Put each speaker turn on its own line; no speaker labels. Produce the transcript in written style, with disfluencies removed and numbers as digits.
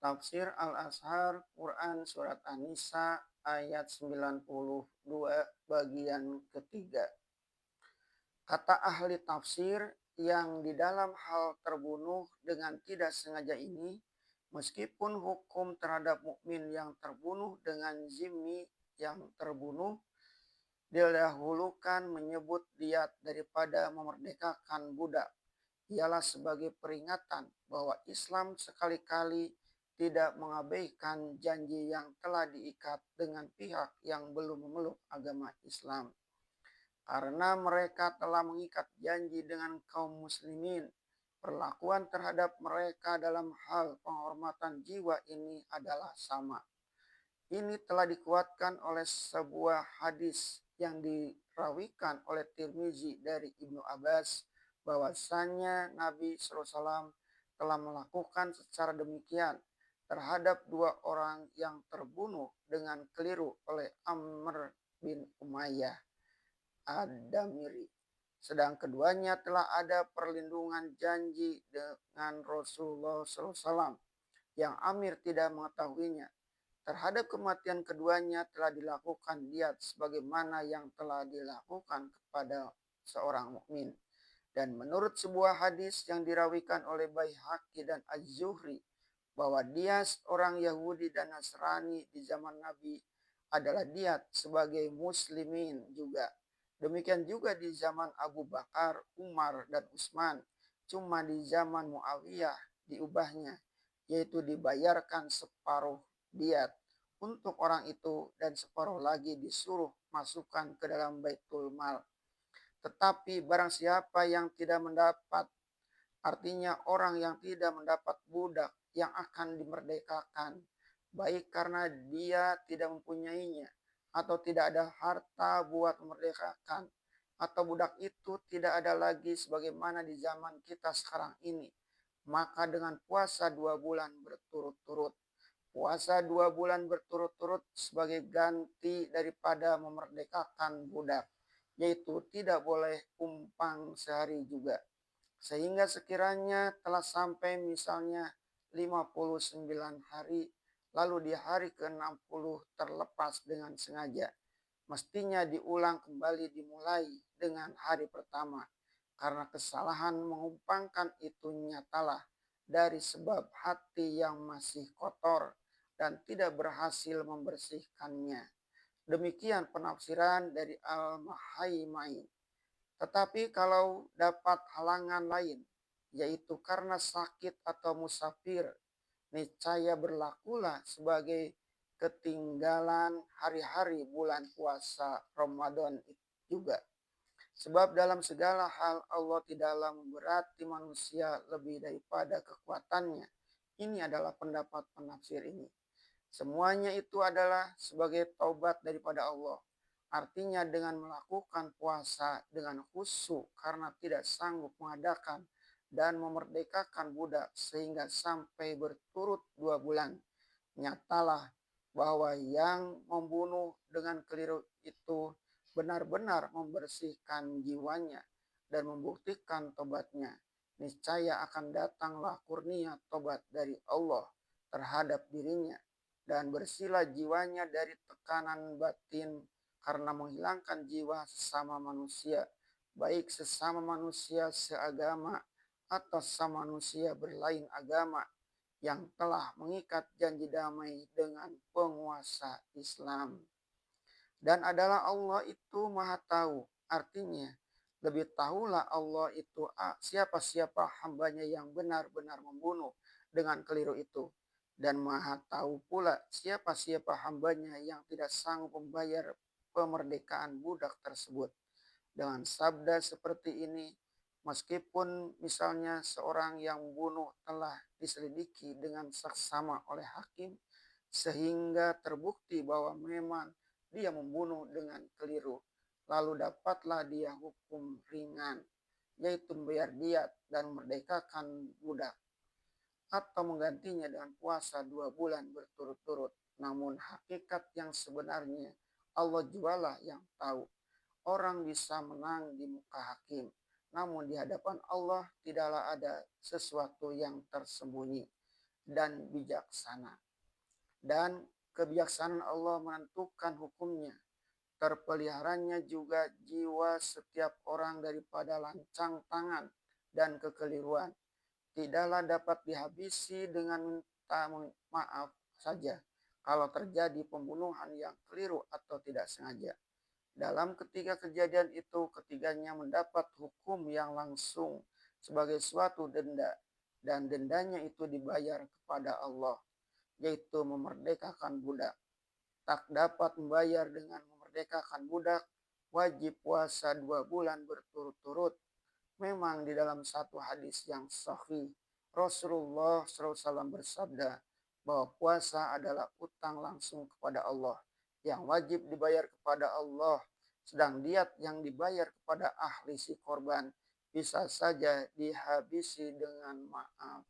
Tafsir Al-Azhar Quran Surat An-Nisa ayat 92 bagian ketiga. Kata ahli tafsir yang di dalam hal terbunuh dengan tidak sengaja ini, meskipun hukum terhadap mukmin yang terbunuh dengan zimmi yang terbunuh didahulukan menyebut diat daripada memerdekakan budak, ialah sebagai peringatan bahwa Islam sekali-kali tidak mengabaikan janji yang telah diikat dengan pihak yang belum memeluk agama Islam. Karena mereka telah mengikat janji dengan kaum muslimin, perlakuan terhadap mereka dalam hal penghormatan jiwa ini adalah sama. Ini telah dikuatkan oleh sebuah hadis yang dirawikan oleh Tirmizi dari Ibnu Abbas bahwasanya Nabi SAW telah melakukan secara demikian terhadap dua orang yang terbunuh dengan keliru oleh Amr bin Umayyah Ad-Damiri. Sedang keduanya telah ada perlindungan janji dengan Rasulullah SAW yang Amir tidak mengetahuinya. Terhadap kematian keduanya telah dilakukan diat sebagaimana yang telah dilakukan kepada seorang mukmin. Dan menurut sebuah hadis yang dirawikan oleh Baihaqi dan Az-Zuhri bahwa dia orang Yahudi dan Nasrani di zaman Nabi adalah diat sebagai muslimin juga. Demikian juga di zaman Abu Bakar, Umar, dan Utsman. Cuma di zaman Muawiyah diubahnya, yaitu dibayarkan separuh diat untuk orang itu dan separuh lagi disuruh masukkan ke dalam Baitul Mal. Tetapi barang siapa yang tidak mendapat, artinya orang yang tidak mendapat budak yang akan dimerdekakan, baik karena dia tidak mempunyainya atau tidak ada harta buat memerdekakan, atau budak itu tidak ada lagi sebagaimana di zaman kita sekarang ini, maka dengan puasa 2 bulan berturut-turut. Puasa 2 bulan berturut-turut sebagai ganti daripada memerdekakan budak, yaitu tidak boleh umpang sehari juga. Sehingga sekiranya telah sampai misalnya 59 hari, lalu di hari ke-60 terlepas dengan sengaja, mestinya diulang kembali dimulai dengan hari pertama. Karena kesalahan mengumpangkan itu nyatalah dari sebab hati yang masih kotor dan tidak berhasil membersihkannya. Demikian penafsiran dari Al-Mahaimai. Tetapi kalau dapat halangan lain, yaitu karena sakit atau musafir, niscaya berlakulah sebagai ketinggalan hari-hari bulan puasa Ramadan juga. Sebab dalam segala hal Allah tidaklah memberati manusia lebih daripada kekuatannya. Ini adalah pendapat penafsir ini. Semuanya itu adalah sebagai taubat daripada Allah. Artinya dengan melakukan puasa dengan khusyuk karena tidak sanggup mengadakan dan memerdekakan budak sehingga sampai berturut 2 bulan. Nyatalah bahwa yang membunuh dengan keliru itu benar-benar membersihkan jiwanya dan membuktikan tobatnya. Niscaya akan datanglah kurnia tobat dari Allah terhadap dirinya dan bersihlah jiwanya dari tekanan batin karena menghilangkan jiwa sesama manusia, baik sesama manusia seagama atau sesama manusia berlain agama yang telah mengikat janji damai dengan penguasa Islam. Dan adalah Allah itu maha tahu, artinya lebih tahulah Allah itu siapa-siapa hambanya yang benar-benar membunuh dengan keliru itu. Dan maha tahu pula siapa-siapa hambanya yang tidak sanggup membayar pemerdekaan budak tersebut. Dengan sabda seperti ini, meskipun misalnya seorang yang membunuh telah diselidiki dengan saksama oleh hakim, sehingga terbukti bahwa memang dia membunuh dengan keliru, lalu dapatlah dia hukum ringan, yaitu membayar diat dan memerdekakan budak, atau menggantinya dengan puasa 2 bulan berturut-turut. Namun hakikat yang sebenarnya Allah jualah yang tahu. Orang bisa menang di muka hakim, namun di hadapan Allah tidaklah ada sesuatu yang tersembunyi. dan bijaksana. Dan kebijaksanaan Allah menentukan hukumnya. Terpeliharanya juga jiwa setiap orang daripada lancang tangan dan kekeliruan. Tidaklah dapat dihabisi dengan minta maaf saja kalau terjadi pembunuhan yang keliru atau tidak sengaja. Dalam ketiga kejadian itu, ketiganya mendapat hukum yang langsung sebagai suatu denda, dan dendanya itu dibayar kepada Allah, yaitu memerdekakan budak. Tak dapat membayar dengan memerdekakan budak, wajib puasa 2 bulan berturut-turut. Memang di dalam satu hadis yang sahih, Rasulullah SAW bersabda bahwa puasa adalah utang langsung kepada Allah yang wajib dibayar kepada Allah, sedang diat yang dibayar kepada ahli si korban bisa saja dihabisi dengan maaf.